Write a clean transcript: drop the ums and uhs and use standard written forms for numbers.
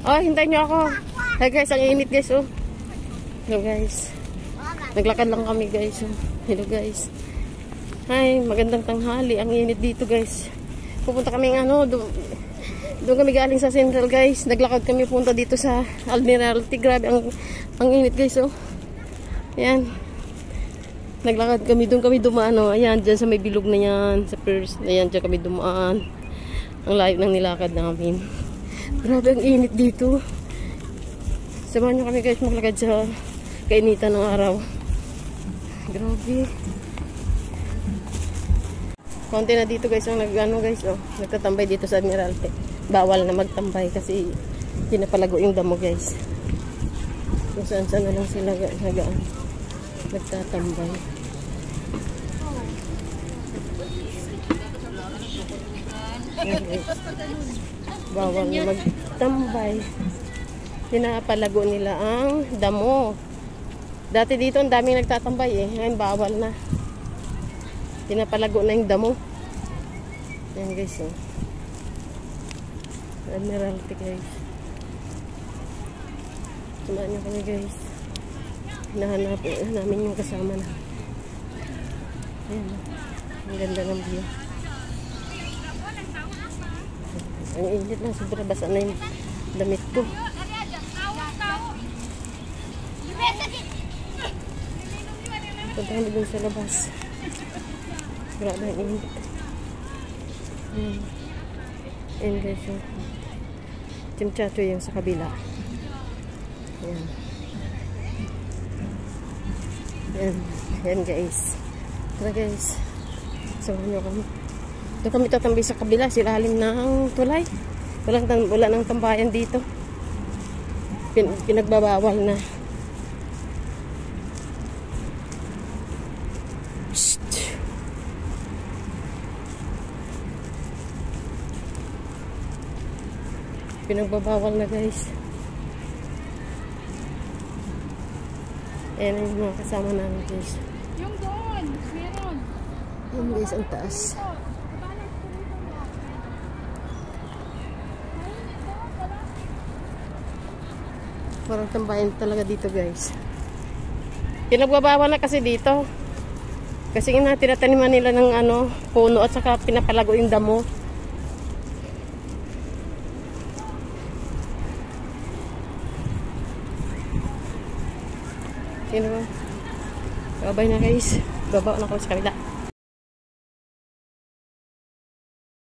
Oh, hintayin nyo ako. Hey guys, ang init guys, oh. Hello guys. Naglakad lang kami guys, oh. Hello guys. Hi, magandang tanghali. Ang init dito guys. Pupunta kami ano, doon kami galing sa Central guys. Naglakad kami punta dito sa Admiralty. Grabe, ang init guys, oh. Ayan. Naglakad kami, doon kami dumaan, oh. Ayan, dyan sa may bilog na yan. Sa first, ayan, dyan kami dumaan. Ang layo ng nilakad namin. Grabe, ang init dito. Samahan nyo kami guys maglakad sa kainitan ng araw. Grabe. Konti na dito guys ang guys, oh, nagtatambay dito sa Admiralty. Bawal na magtambay kasi pinapalago yung damo guys. Kung saan na lang sila nagtatambay. Okay. Bawal na magtambay. Pinapalago nila ang damo. Dati dito ang daming nagtatambay eh. Ngayon bawal na. Pinapalago na yung damo. Yan guys, oh. Admiralty guys. Samahan nyo kami guys. Hinahanap namin yung kasama na. Ayan, ang ganda ng view. Ang init na, sobra basa na yung damit ko. Punta kami dun sa labas. Grabe ang init. Ayan guys, yung Chimchacho yung sa kabila. Ayan. Ayan guys. Tara guys. Samahan nyo kami. Doon kami tatambay sa kabila. Sila halim ng tulay. Wala ng tambayan dito. Pinagbabawal na. Pinagbabawal na guys. Ayan yung mga kasama namin guys. Yung doon, meron. Ayan guys, ang taas. Parang tambayan talaga dito guys. Pinagbabawal na kasi dito. Kasi tinataniman nila ng ano, puno at saka pinapalago yung damo. Sino ba? Babay na guys. Baba na ako sa kabila.